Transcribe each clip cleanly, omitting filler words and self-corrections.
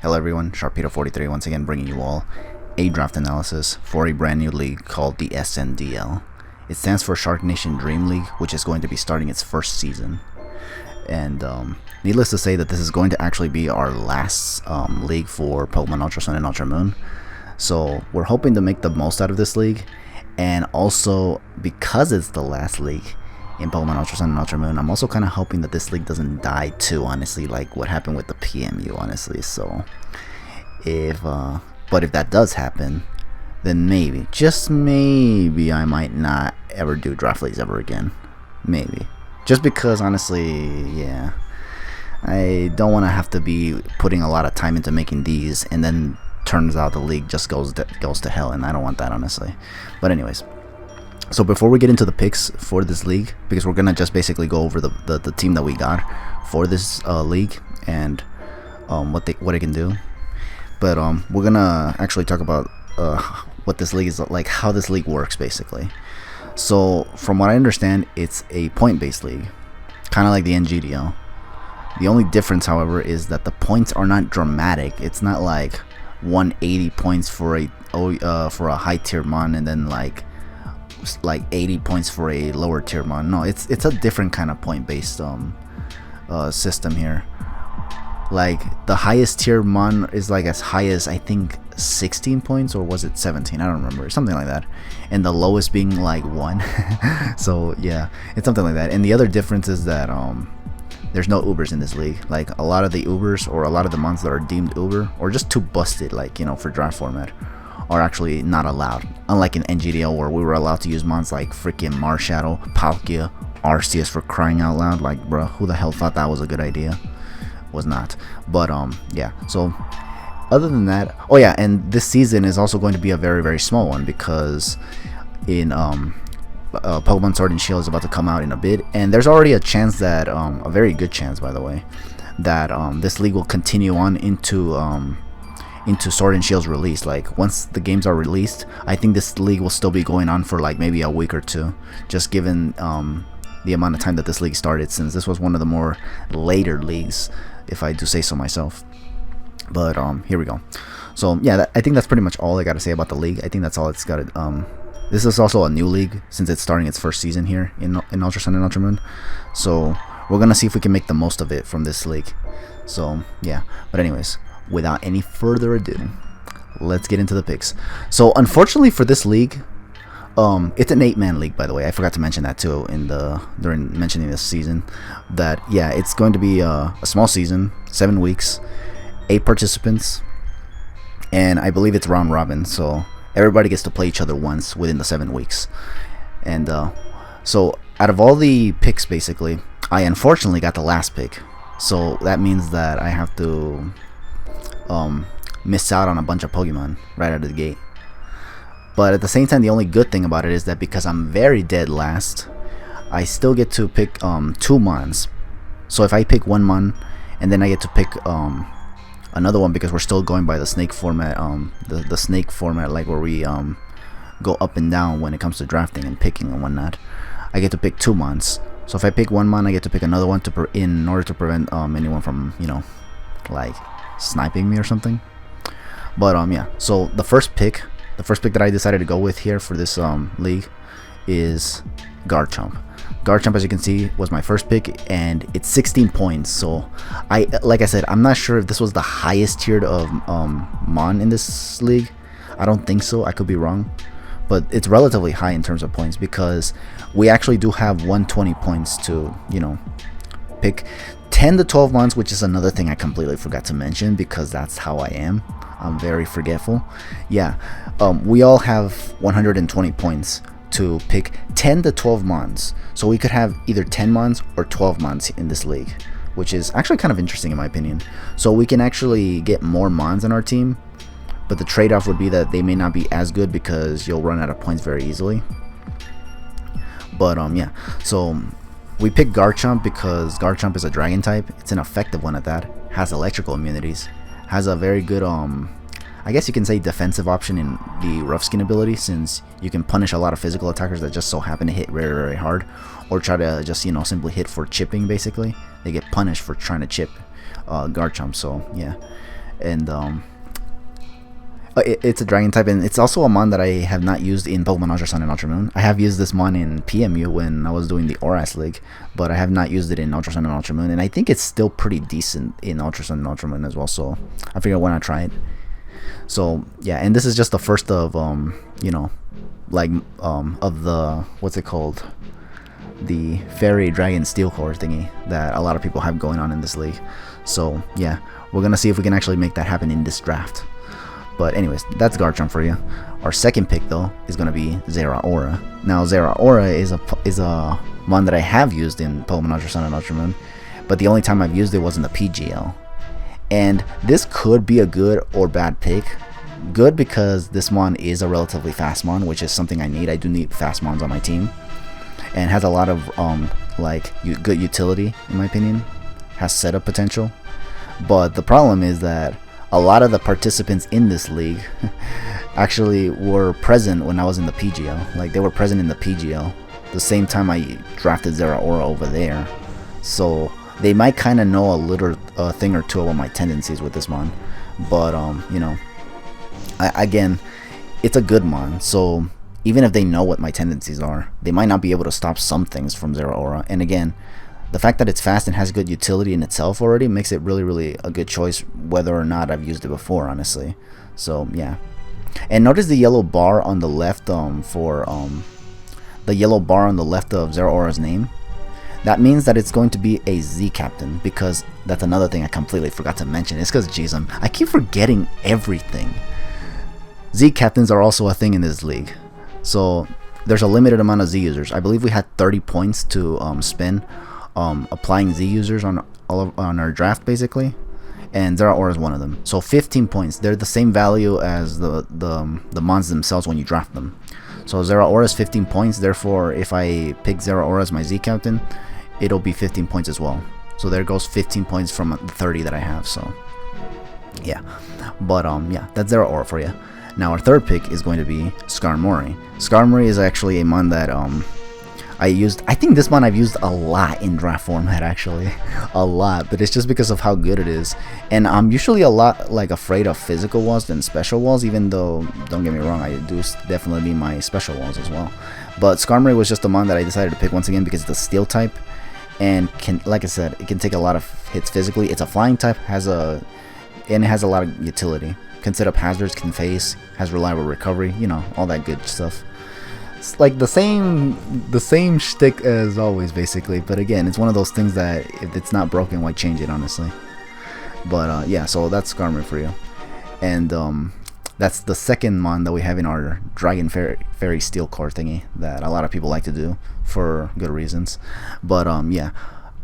Hello everyone, Sharpedo43 once again bringing you all a draft analysis for a brand new league called the SNDL. It stands for Shark Nation Dream League, which is going to be starting its first season. And needless to say that this is going to actually be our last league for Pokemon Ultra Sun and Ultra Moon. So we're hoping to make the most out of this league, and also because it's the last league in Pokemon Ultra Sun and Ultra Moon, I'm also kind of hoping that this league doesn't die too, honestly, like what happened with the PMU, honestly. So but if that does happen, then maybe, just maybe, I might not ever do draft leagues ever again. Maybe. Just because, honestly, yeah, I don't want to have to be putting a lot of time into making these, and then turns out the league just goes to hell, and I don't want that, honestly. But anyways, so before we get into the picks for this league, because we're gonna just basically go over the team that we got for this league and what it can do. But we're gonna actually talk about what this league is like, how this league works basically. So from what I understand, it's a point-based league, kind of like the NGDL. The only difference, however, is that the points are not dramatic. It's not like 180 points for a high tier mon, and then like 80 points for a lower tier mon. No, it's a different kind of point-based system here. Like the highest tier mon is like as high as I think 16 points, or was it 17? I don't remember, something like that, and the lowest being like 1. So yeah, it's something like that. And the other difference is that there's no Ubers in this league. Like a lot of the Ubers, or a lot of the mons that are deemed Uber or just too busted, like, you know, for draft format, are actually not allowed. Unlike in NGDL, where we were allowed to use mons like freaking Marshadow, Palkia, Arceus, for crying out loud. Like, bro, who the hell thought that was a good idea? Was not. But yeah, so other than that, oh yeah, and this season is also going to be a very, very small one, because in Pokemon Sword and Shield is about to come out in a bit, and there's already a chance that a very good chance, by the way, that this league will continue on into Sword and Shield's release. Like once the games are released, I think this league will still be going on for like maybe a week or two, just given the amount of time that this league started, since this was one of the more later leagues, if I do say so myself. But here we go. So yeah, I think that's pretty much all I got to say about the league. I think that's all it's got. This is also a new league since it's starting its first season here in Ultra Sun and Ultra Moon. So we're gonna see if we can make the most of it from this league. So yeah, but anyways, without any further ado, let's get into the picks. So unfortunately for this league, it's an 8-man league, by the way. I forgot to mention that too during mentioning this season. That yeah, it's going to be a small season, 7 weeks, 8 participants, and I believe it's round robin. So everybody gets to play each other once within the 7 weeks. And so out of all the picks, basically, I unfortunately got the last pick. So that means that I have to miss out on a bunch of Pokemon right out of the gate. But at the same time, the only good thing about it is that because I'm very dead last, I still get to pick 2 mons. So if I pick 1 mon, and then I get to pick another one, because we're still going by the snake format, the snake format, like where we go up and down when it comes to drafting and picking and whatnot. I get to pick 2 mons. So if I pick 1 mon, I get to pick another one in order to prevent anyone from, you know, like sniping me or something. But yeah, so the first pick that I decided to go with here for this league is Garchomp. Garchomp, as you can see, was my first pick, and it's 16 points. So like I said, I'm not sure if this was the highest tiered of mon in this league. I don't think so, I could be wrong, but it's relatively high in terms of points, because we actually do have 120 points to, you know, pick 10 to 12 mons, which is another thing I completely forgot to mention, because that's how I am. I'm very forgetful. Yeah, we all have 120 points to pick 10 to 12 mons. So we could have either 10 mons or 12 mons in this league, which is actually kind of interesting in my opinion. So we can actually get more mons on our team, but the trade-off would be that they may not be as good, because you'll run out of points very easily. But yeah, so we picked Garchomp because Garchomp is a dragon type. It's an effective one at that. Has electrical immunities. Has a very good I guess you can say defensive option in the rough skin ability, since you can punish a lot of physical attackers that just so happen to hit very, very hard, or try to just, you know, simply hit for chipping. Basically they get punished for trying to chip Garchomp. So yeah, and it's a dragon type, and it's also a mon that I have not used in Pokemon Ultra Sun and Ultra Moon. I have used this mon in PMU when I was doing the Oras League, but I have not used it in Ultra Sun and Ultra Moon, and I think it's still pretty decent in Ultra Sun and Ultra Moon as well, so I figured why not try it. So yeah, and this is just the first of you know, like of the, what's it called, the Fairy Dragon Steel Core thingy that a lot of people have going on in this league. So yeah, we're gonna see if we can actually make that happen in this draft. But anyways, that's Garchomp for you. Our second pick though is gonna be Zehra Aura. Now Zehra Aura is a mon that I have used in Pokemon Ultra Sun and Ultra Moon, but the only time I've used it was in the PGL. And this could be a good or bad pick. Good because this mon is a relatively fast mon, which is something I need. I do need fast mons on my team, and has a lot of good utility in my opinion. Has setup potential, but the problem is that a lot of the participants in this league actually were present when I was in the PGL. Like, they were present in the PGL the same time I drafted Zehra Aura over there, so they might kind of know a little thing or two about my tendencies with this mon. But you know, again, it's a good mon, so even if they know what my tendencies are, they might not be able to stop some things from Zehra Aura. And again, the fact that it's fast and has good utility in itself already makes it really a good choice, whether or not I've used it before, honestly. So yeah, and notice the yellow bar on the left the yellow bar on the left of Zehra Aura's name. That means that it's going to be a Z Captain, because that's another thing I completely forgot to mention. It's because, geez, I keep forgetting everything. Z Captains are also a thing in this league. So there's a limited amount of Z users. I believe we had 30 points to spend applying Z users on our draft, basically, and Zehra Aura is one of them. So 15 points. They're the same value as the mons themselves when you draft them. So Zehra Aura is 15 points. Therefore, if I pick Zehra Aura as my Z Captain, it'll be 15 points as well. So there goes 15 points from the 30 that I have. So yeah, but yeah, that's Zehra Aura for you. Now our third pick is going to be Skarmory. Skarmory is actually a mon that I used. I think this mon I've used a lot in draft format, actually, a lot. But it's just because of how good it is. And I'm usually a lot like afraid of physical walls than special walls. Even though, don't get me wrong, I do definitely need my special walls as well. But Skarmory was just a mon that I decided to pick once again because it's a steel type, and can, like I said, it can take a lot of hits physically. It's a flying type, and it has a lot of utility. Can set up hazards, can face, has reliable recovery, you know, all that good stuff. It's like the same shtick as always, basically. But again, it's one of those things that if it's not broken, why change it, honestly. But yeah, so that's Skarmory for you. And that's the second mon that we have in our Dragon Fairy Steel Core thingy that a lot of people like to do for good reasons. But yeah.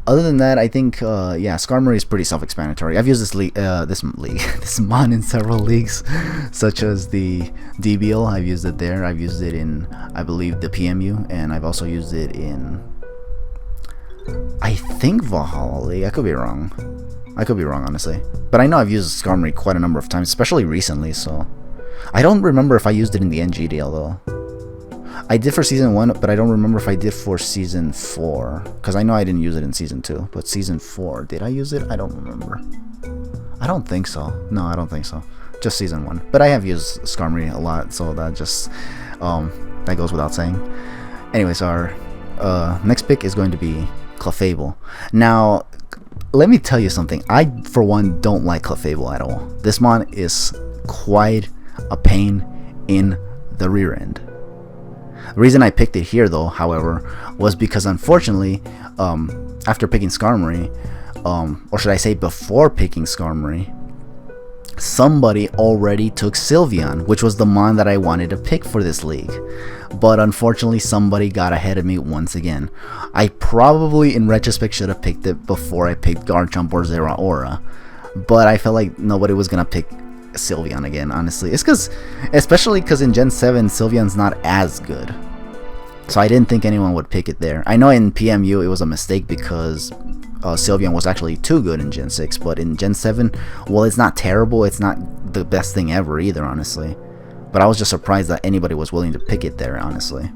Other than that, I think, yeah, Skarmory is pretty self-explanatory. I've used this mon in several leagues, such as the DBL. I've used it there. I've used it in, I believe, the PMU, and I've also used it in, I think, Valhalla League. I could be wrong. Honestly. But I know I've used Skarmory quite a number of times, especially recently, so. I don't remember if I used it in the NGDL, though. I did for Season 1, but I don't remember if I did for Season 4. Because I know I didn't use it in Season 2. But Season 4, did I use it? I don't remember. I don't think so. No, I don't think so. Just Season 1. But I have used Skarmory a lot, so that just... that goes without saying. Anyways, our next pick is going to be Clefable. Now, let me tell you something. I, for one, don't like Clefable at all. This mon is quite a pain in the rear end. The reason I picked it here, though, however, was because unfortunately, after picking Skarmory, or should I say before picking Skarmory, somebody already took Sylveon, which was the mon that I wanted to pick for this league. But unfortunately, somebody got ahead of me once again. I probably, in retrospect, should have picked it before I picked Garchomp or Zehra Aura. But I felt like nobody was going to pick Sylveon again, honestly. It's because, especially because in Gen 7, Sylveon's not as good. So I didn't think anyone would pick it there. I know in PMU it was a mistake because Sylveon was actually too good in Gen 6, but in Gen 7, well, it's not terrible. It's not the best thing ever either, honestly. But I was just surprised that anybody was willing to pick it there, honestly.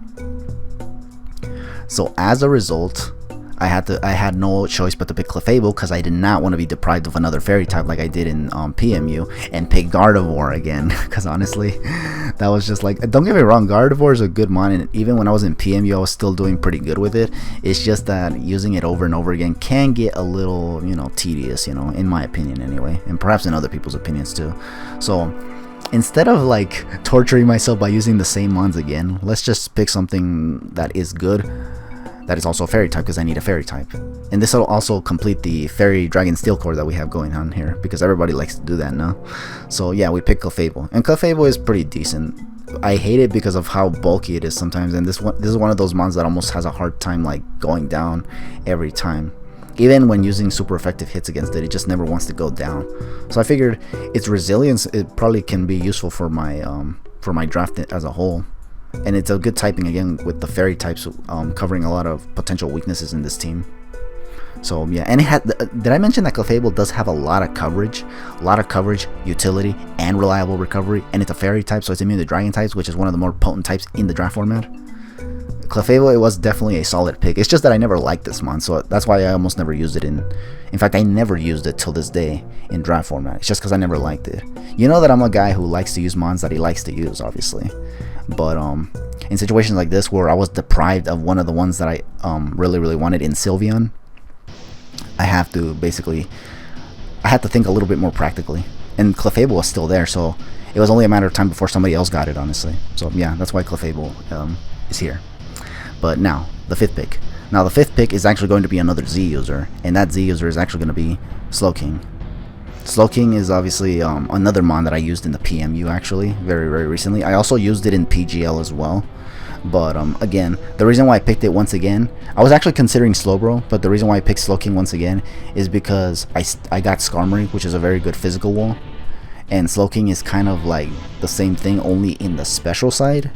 So as a result, I had no choice but to pick Clefable because I did not want to be deprived of another fairy type like I did in PMU, and pick Gardevoir again. Because honestly, that was just like, don't get me wrong, Gardevoir is a good mon, and even when I was in PMU, I was still doing pretty good with it. It's just that using it over and over again can get a little, you know, tedious, you know, in my opinion anyway, and perhaps in other people's opinions too. So instead of like torturing myself by using the same mons again, let's just pick something that is good, that is also a fairy type, because I need a fairy type. And this will also complete the fairy dragon steel core that we have going on here, because everybody likes to do that now. So yeah, we pick Clefable, and Clefable is pretty decent. I hate it because of how bulky it is sometimes, and this is one of those mons that almost has a hard time like going down every time. Even when using super effective hits against it, it just never wants to go down. So I figured its resilience, it probably can be useful for my draft as a whole. And it's a good typing again with the fairy types, covering a lot of potential weaknesses in this team. So yeah, and it had, did I mention that Clefable does have a lot of coverage, utility, and reliable recovery, and it's a fairy type, so it's immune to dragon types, which is one of the more potent types in the draft format. Clefable, it was definitely a solid pick. It's just that I never liked this mon, so that's why I almost never used it in fact, I never used it till this day in draft format. It's just because I never liked it. You know that I'm a guy who likes to use mons that he likes to use, obviously. But in situations like this where I was deprived of one of the ones that I really wanted in Sylveon, I have to think a little bit more practically. And Clefable was still there, so it was only a matter of time before somebody else got it, honestly. So yeah, that's why Clefable is here. But now, the fifth pick. Now the fifth pick is actually going to be another Z user, and that Z user is actually going to be Slowking. Slowking is obviously another mon that I used in the PMU actually, very recently. I also used it in PGL as well. But again, the reason why I picked it once again, I was actually considering Slowbro, but the reason why I picked Slowking once again is because I got Skarmory, which is a very good physical wall. And Slowking is kind of like the same thing, only in the special side.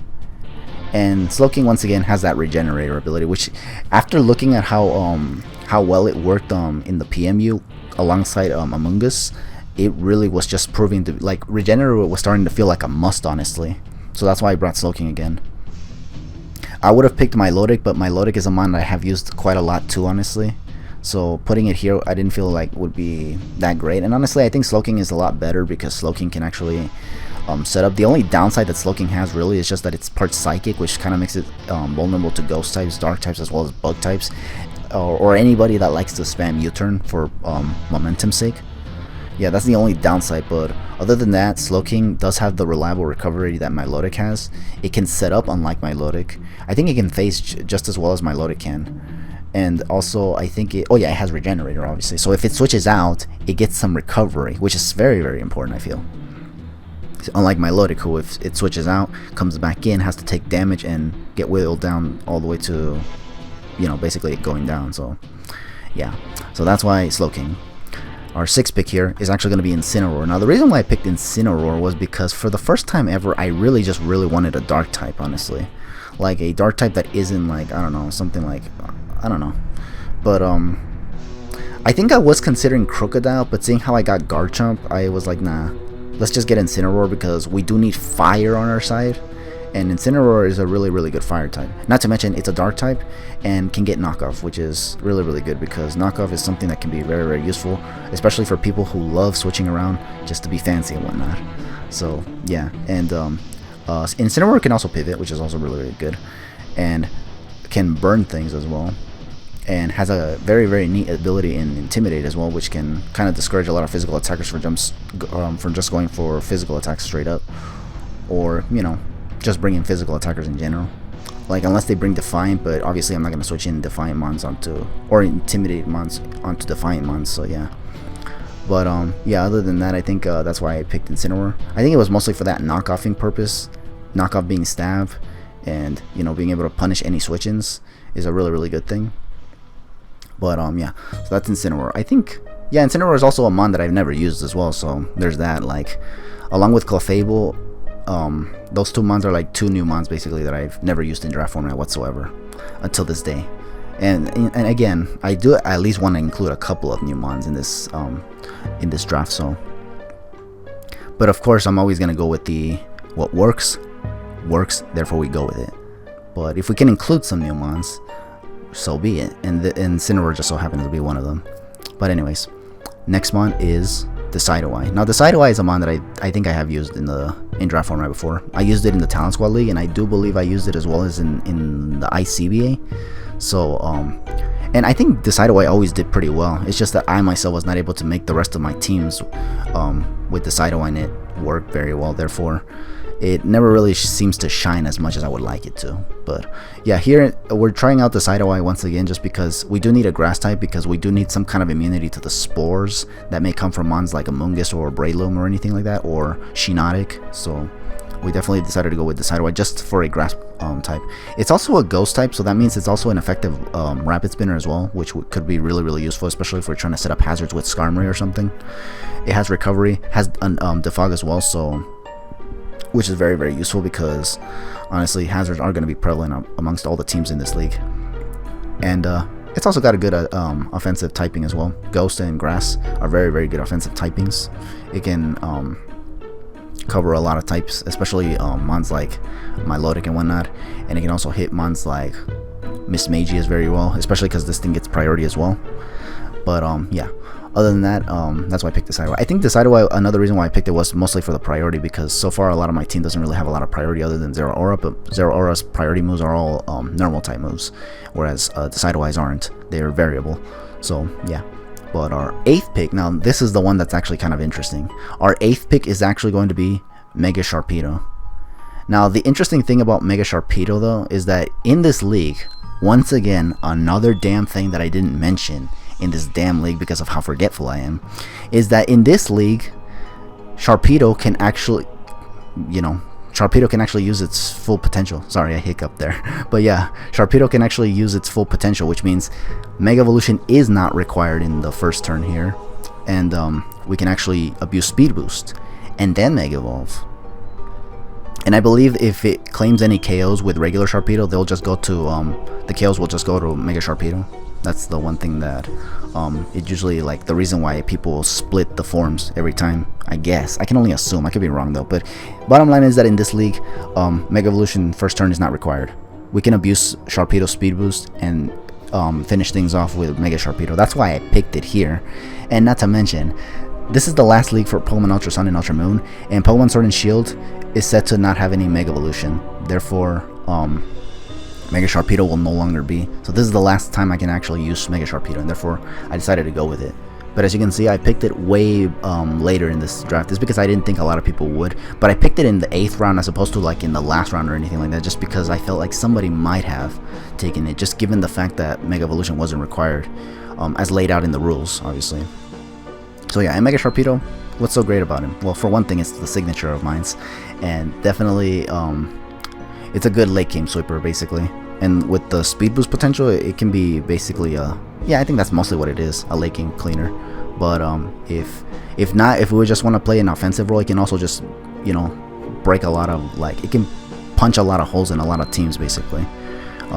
And Slowking once again has that regenerator ability, which after looking at how well it worked in the PMU alongside Among Us, it really was just proving to, like, regenerator was starting to feel like a must, honestly. So that's why I brought Slowking again. I would have picked Milotic, but Milotic is a mon that I have used quite a lot too, honestly. So putting it here, I didn't feel like would be that great. And honestly, I think Slowking is a lot better because Slowking can actually set up. The only downside that Slowking has really is just that it's part psychic, which kind of makes it vulnerable to ghost types, dark types, as well as bug types, or anybody that likes to spam U-turn for momentum's sake. Yeah, that's the only downside, but other than that, Slowking does have the reliable recovery that Milotic has. It can set up unlike Milotic. I think it can phase just as well as Milotic can. And also, I think it has regenerator, obviously. So if it switches out, it gets some recovery, which is very important, I feel. Unlike Milotic, who if it switches out, comes back in, has to take damage and get whittled down all the way to, you know, basically going down. So yeah, so that's why Slowking. Our sixth pick here is actually going to be Incineroar. Now the reason why I picked Incineroar was because for the first time ever, I really wanted a dark type, honestly. Like a dark type that isn't like, I don't know, something like, I don't know. But I think I was considering Crocodile, but seeing how I got Garchomp, I was like, nah, let's just get Incineroar because we do need fire on our side. And Incineroar is a really good fire type. Not to mention it's a dark type and can get knockoff, which is really good because knockoff is something that can be very useful, especially for people who love switching around just to be fancy and whatnot. So yeah, and Incineroar can also pivot, which is also really good, and can burn things as well, and has a very neat ability in Intimidate as well, which can kind of discourage a lot of physical attackers from just going for physical attacks straight up, or, you know, just bringing physical attackers in general. Like, unless they bring Defiant, but obviously I'm not going to switch in Defiant mons onto, or Intimidate mons onto Defiant mons, so yeah. But yeah, other than that, I think that's why I picked Incineroar. I think it was mostly for that knockoffing purpose. Knockoff being stab, and, you know, being able to punish any switch-ins is a really good thing. But yeah, so that's Incineroar. I think, yeah, Incineroar is also a mon that I've never used as well, so there's that. Like, along with Clefable, those two mons are like two new mons basically that I've never used in draft format whatsoever until this day. And again, I do at least want to include a couple of new mons in this draft. So, but of course, I'm always gonna go with the what works, therefore we go with it. But if we can include some new mons, so be it. And Sinor just so happens to be one of them. But anyways, next mon is Decidueye. Now Decidueye is a mon that I think I have used in draft format before. I used it in the Talent Squad League, and I do believe I used it as well as in the ICBA. So and I think Decidueye always did pretty well. It's just that I myself was not able to make the rest of my teams with Decidueye in it work very well. Therefore, it never really seems to shine as much as I would like it to. But yeah, here we're trying out Decidueye once again, just because we do need a grass type, because we do need some kind of immunity to the spores that may come from mons like Amoonguss or Breloom or anything like that, or Shiinotic. So we definitely decided to go with Decidueye just for a grass type. It's also a ghost type, so that means it's also an effective rapid spinner as well, which could be really useful, especially if we're trying to set up hazards with Skarmory or something. It has recovery, has defog as well, so which is very useful, because honestly hazards are going to be prevalent amongst all the teams in this league. And it's also got a good offensive typing as well. Ghost and grass are very good offensive typings. It can cover a lot of types, especially mons like Milotic and whatnot, and it can also hit mons like Mismagius very well, especially because this thing gets priority as well. But yeah, other than that, that's why I picked Decidueye. I think Decidueye, another reason why I picked it was mostly for the priority, because so far a lot of my team doesn't really have a lot of priority other than Zeraora, but Zeraora's priority moves are all normal type moves, whereas Decidueye's aren't. They're variable. So yeah. But our 8th pick, now this is the one that's actually kind of interesting. Our 8th pick is actually going to be Mega Sharpedo. Now the interesting thing about Mega Sharpedo though is that in this league, once again, another damn thing that I didn't mention in this damn league because of how forgetful I am, is that in this league, Sharpedo can actually, Sharpedo can actually use its full potential. Sorry, I hiccuped there. But yeah, Sharpedo can actually use its full potential, which means Mega Evolution is not required in the first turn here. And we can actually abuse Speed Boost and then Mega Evolve. And I believe if it claims any KOs with regular Sharpedo, they'll just go to, the KOs will just go to Mega Sharpedo. That's the one thing that it usually, like, the reason why people split the forms every time, I guess. I can only assume, I could be wrong though, but bottom line is that in this league, Mega Evolution first turn is not required. We can abuse Sharpedo Speed Boost and finish things off with Mega Sharpedo. That's why I picked it here. And not to mention, this is the last league for Pokemon Ultra Sun and Ultra Moon, and Pokemon Sword and Shield is set to not have any Mega Evolution. Therefore, Mega Sharpedo will no longer be. So this is the last time I can actually use Mega Sharpedo, and therefore I decided to go with it. But as you can see, I picked it way later in this draft. It's because I didn't think a lot of people would. But I picked it in the 8th round as opposed to like in the last round or anything like that, just because I felt like somebody might have taken it, just given the fact that Mega Evolution wasn't required, as laid out in the rules, obviously. So yeah, and Mega Sharpedo, what's so great about him? Well, for one thing, it's the signature of mine, and definitely it's a good late game sweeper, basically. And with the speed boost potential, it can be basically yeah, I think that's mostly what it is, a late game cleaner. But if not, if we just want to play an offensive role, it can also just, break a lot of, like, it can punch a lot of holes in a lot of teams, basically.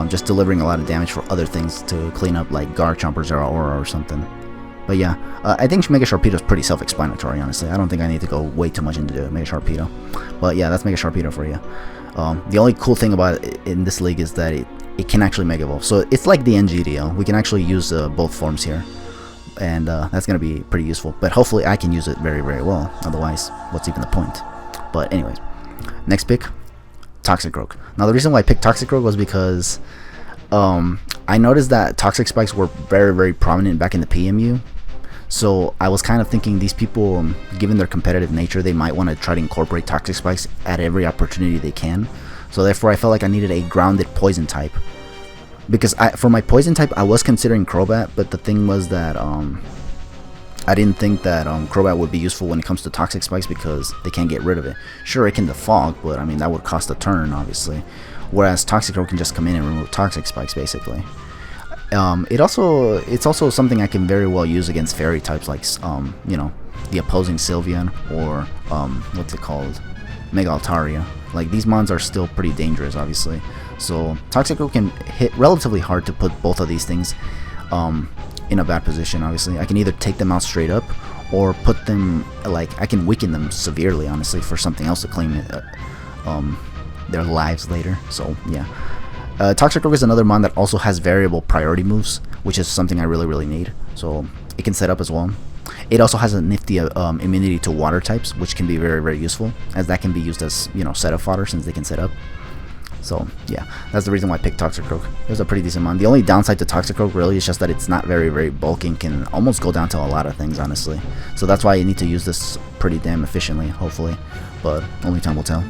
Just delivering a lot of damage for other things to clean up, like Garchomp or Zeraora or something. But yeah, I think Mega Sharpedo is pretty self-explanatory, honestly. I don't think I need to go way too much into Mega Sharpedo. But yeah, that's Mega Sharpedo for you. The only cool thing about it in this league is that it can actually Mega Evolve. So it's like the NGDL. We can actually use both forms here. And that's going to be pretty useful. But hopefully I can use it very well. Otherwise, what's even the point? But anyways, next pick, Toxicroak. Now the reason why I picked Toxicroak was because I noticed that Toxic Spikes were very prominent back in the PMU. So I was kind of thinking these people, given their competitive nature, they might want to try to incorporate Toxic Spikes at every opportunity they can. So therefore I felt like I needed a grounded poison type. Because for my poison type, I was considering Crobat, but the thing was that I didn't think that Crobat would be useful when it comes to Toxic Spikes because they can't get rid of it. Sure, it can defog, but I mean that would cost a turn, obviously. Whereas Toxicroak can just come in and remove Toxic Spikes, basically. It's also something I can very well use against fairy types, like the opposing Sylveon or what's it called, Mega Altaria. Like, these mons are still pretty dangerous, obviously. So Toxicroak can hit relatively hard to put both of these things in a bad position. Obviously, I can either take them out straight up or put them, like, I can weaken them severely, honestly, for something else to claim their lives later. So yeah. Toxicroak is another mon that also has variable priority moves, which is something I really need. So it can set up as well. It also has a nifty immunity to water types, which can be very useful, as that can be used as, you know, setup fodder since they can set up. So yeah, that's the reason why I picked Toxicroak. It was a pretty decent mon. The only downside to Toxicroak really is just that it's not very bulky and can almost go down to a lot of things, honestly. So that's why you need to use this pretty damn efficiently, hopefully. But only time will tell.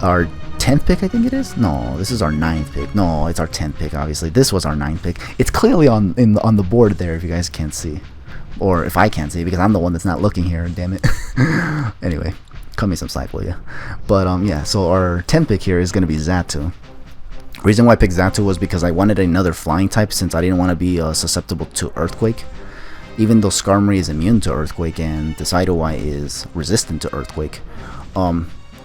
Our 10th pick, I think it is? No, this is our 9th pick. No, it's our 10th pick, obviously. This was our 9th pick. It's clearly on the board there if you guys can't see. Or if I can't see, because I'm the one that's not looking here, damn it. Anyway, cut me some slack, will ya? But yeah, so our 10th pick here is going to be Zapto. Reason why I picked Zapto was because I wanted another flying type since I didn't want to be susceptible to Earthquake. Even though Skarmory is immune to Earthquake and Decidueye is resistant to Earthquake,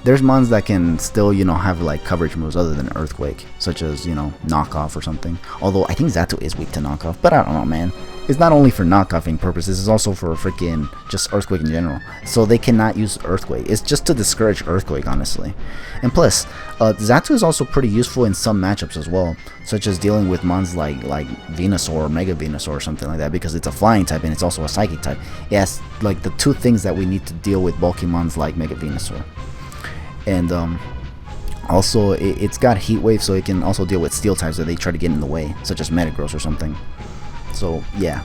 there's mons that can still, you know, have like coverage moves other than Earthquake, such as, you know, Knockoff or something. Although I think Zapto is weak to Knockoff, but I don't know, man. It's not only for knockoffing purposes, it's also for freaking just Earthquake in general. So they cannot use Earthquake. It's just to discourage Earthquake, honestly. And plus, Zapto is also pretty useful in some matchups as well, such as dealing with mons like Venusaur or Mega Venusaur or something like that, because it's a flying type and it's also a psychic type. It has like the two things that we need to deal with bulky mons like Mega Venusaur. And also it's got Heat Wave, so it can also deal with steel types that they try to get in the way, such as Metagross or something. So yeah,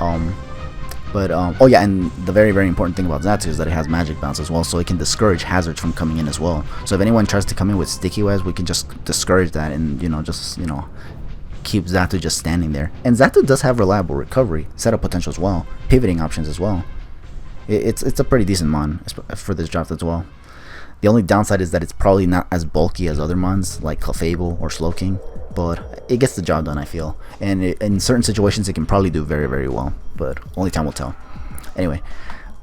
oh yeah, and the very important thing about Zapto is that it has Magic Bounce as well, so it can discourage hazards from coming in as well. So if anyone tries to come in with Sticky Webs, we can just discourage that and, you know, just, you know, keep Zapto just standing there. And Zapto does have reliable recovery, setup potential as well, pivoting options as well. It's a pretty decent mon for this draft as well. The only downside is that it's probably not as bulky as other mons like Fable or Slowking, but it gets the job done, I feel. And in certain situations, it can probably do very well, but only time will tell. Anyway,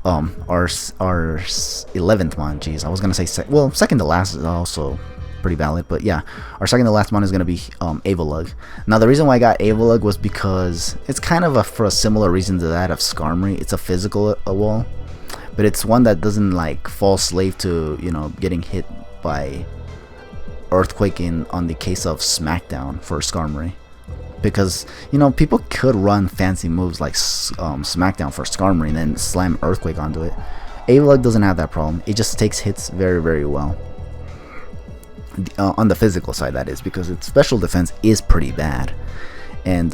our 11th mon, jeez, I was gonna say second to last is also pretty valid, but yeah, our second to last mon is gonna be Avalugg. Now the reason why I got Avalugg was because it's kind of for a similar reason to that of Skarmory. It's a physical wall, but it's one that doesn't like fall slave to, you know, getting hit by Earthquake on the case of Smackdown for Skarmory, because, you know, people could run fancy moves like Smackdown for Skarmory and then slam Earthquake onto it. Avalugg doesn't have that problem. It just takes hits very well. On the physical side, that is, because its special defense is pretty bad. And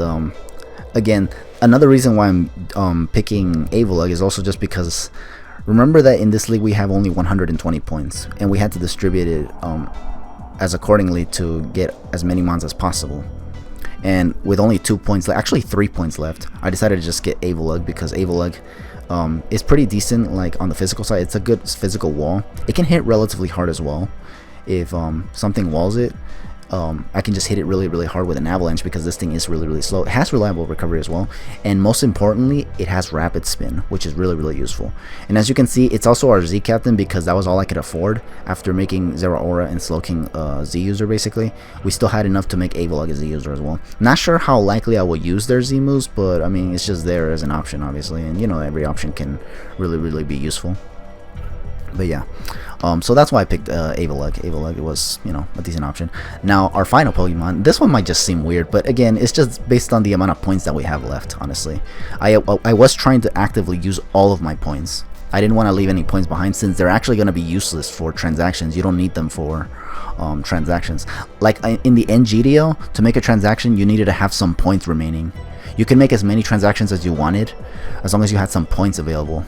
again, another reason why I'm picking Avalugg is also just because, remember that in this league we have only 120 points, and we had to distribute it as accordingly to get as many mons as possible. And with only 2 points, actually 3 points left, I decided to just get Avalugg, because Avalugg is pretty decent, like on the physical side. It's a good physical wall. It can hit relatively hard as well. If something walls it, I can just hit it really hard with an avalanche, because this thing is really slow. It has reliable recovery as well, and most importantly, it has rapid spin, which is really useful. And as you can see, it's also our Z captain, because that was all I could afford after making Zeraora and Slowking Z user. Basically, we still had enough to make Avalugg a Z user as well. Not sure how likely I will use their Z moves, but I mean, it's just there as an option, obviously, and you know, every option can really be useful. But yeah, so that's why I picked Avalugg. Avalugg was, you know, a decent option. Now our final Pokemon, this one might just seem weird, but again, it's just based on the amount of points that we have left. Honestly, I was trying to actively use all of my points. I didn't want to leave any points behind, since they're actually going to be useless for transactions. You don't need them for transactions. Like in the NGDO, to make a transaction, you needed to have some points remaining. You can make as many transactions as you wanted, as long as you had some points available.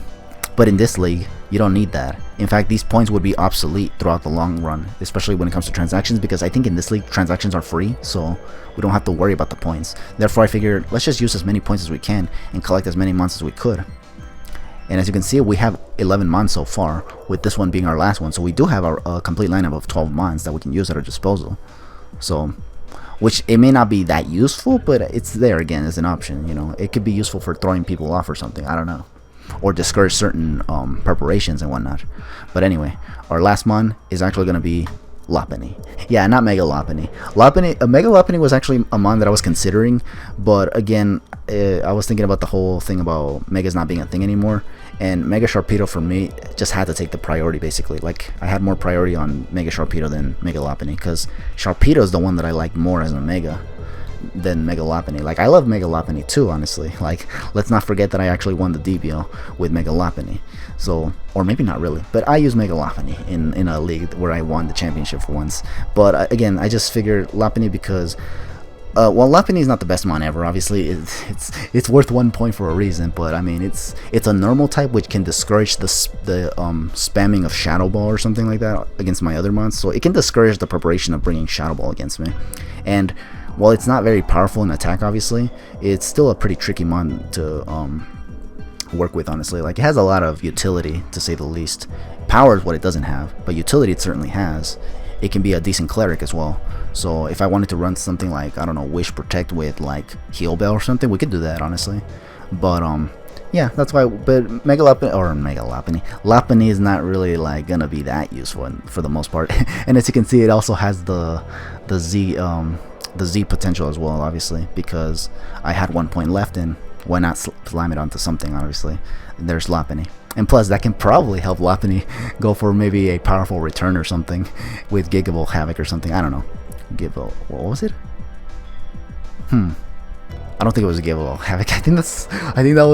But in this league, you don't need that. In fact, these points would be obsolete throughout the long run, especially when it comes to transactions, because I think in this league, transactions are free, so we don't have to worry about the points. Therefore, I figured, let's just use as many points as we can and collect as many mons as we could. And as you can see, we have 11 mons so far, with this one being our last one. So we do have our complete lineup of 12 mons that we can use at our disposal. So, which it may not be that useful, but it's there again as an option. You know, it could be useful for throwing people off or something. I don't know. Or discourage certain preparations and whatnot. But anyway, our last mon is actually going to be Lopunny. Yeah, not Megalopunny. Megalopunny was actually a mon that I was considering, but again, I was thinking about the whole thing about Megas not being a thing anymore, and Mega Sharpedo for me just had to take the priority basically. Like I had more priority on Mega Sharpedo than Megalopunny, because Sharpedo is the one that I like more as a Mega than Megalopunny. Like I love Megalopunny too, honestly. Like let's not forget that I actually won the DBL with Megalopunny. So, or maybe not really, but I use Megalopunny in a league where I won the championship for once. But again, I just figured Lopunny because well, Lopunny is not the best mon ever. Obviously, it's worth 1 point for a reason. But I mean, it's a normal type which can discourage the spamming of Shadow Ball or something like that against my other mons. So it can discourage the preparation of bringing Shadow Ball against me. And while it's not very powerful in attack, obviously, it's still a pretty tricky mon to work with. Honestly, like it has a lot of utility to say the least. Power is what it doesn't have, but utility it certainly has. It can be a decent cleric as well. So if I wanted to run something like, I don't know, Wish Protect with like Heal Bell or something, we could do that honestly. But yeah, that's why. But Lopunny is not really like gonna be that useful for the most part. And as you can see, it also has the Z potential as well, obviously, because I had 1 point left, and why not slam it onto something? Obviously, there's Lopunny. And plus, that can probably help Lopunny go for maybe a powerful return or something with Gigable Havoc or something. I don't know. Gigable, what was it? I don't think it was Gigable Havoc. I think that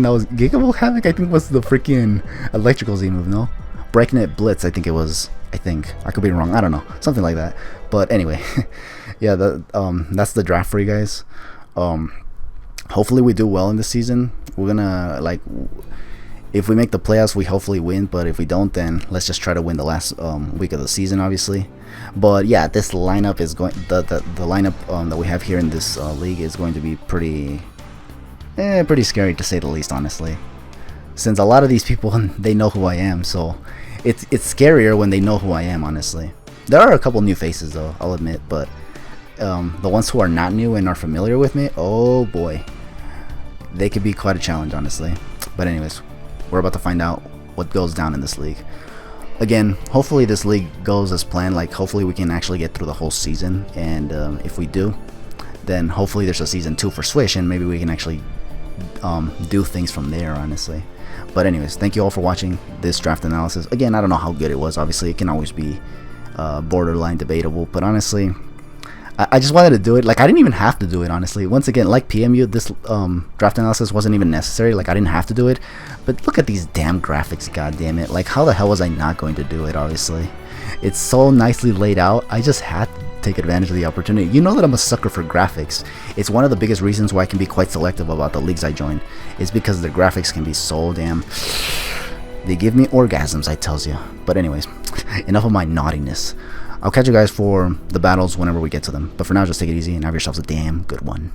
was Gigable Havoc. I think was the freaking electrical Z move. No, Breakneck Blitz. I think it was. I could be wrong. I don't know. Something like that. But anyway, yeah. That's the draft for you guys. Hopefully we do well in this season. We're gonna like. If we make the playoffs, we hopefully win, but if we don't, then let's just try to win the last week of the season, obviously. But yeah, this lineup is going the lineup that we have here in this league is going to be pretty scary to say the least, honestly. Since a lot of these people, they know who I am, so it's scarier when they know who I am, honestly. There are a couple new faces though, I'll admit, but the ones who are not new and are familiar with me, oh boy, they could be quite a challenge, honestly. But anyways, we're about to find out what goes down in this league. Again, hopefully this league goes as planned. Like hopefully we can actually get through the whole season, and if we do, then hopefully there's a season 2 for Swish, and maybe we can actually do things from there, honestly. But anyways, thank you all for watching this draft analysis. Again, I don't know how good it was. Obviously it can always be borderline debatable, but honestly I just wanted to do it. Like I didn't even have to do it, honestly. Once again, like PMU, this draft analysis wasn't even necessary. Like I didn't have to do it. But look at these damn graphics, god damn it. Like how the hell was I not going to do it, obviously? It's so nicely laid out. I just had to take advantage of the opportunity. You know that I'm a sucker for graphics. It's one of the biggest reasons why I can be quite selective about the leagues I join. It's because the graphics can be so damn... They give me orgasms, I tells you. But anyways, enough of my naughtiness. I'll catch you guys for the battles whenever we get to them. But for now, just take it easy and have yourselves a damn good one.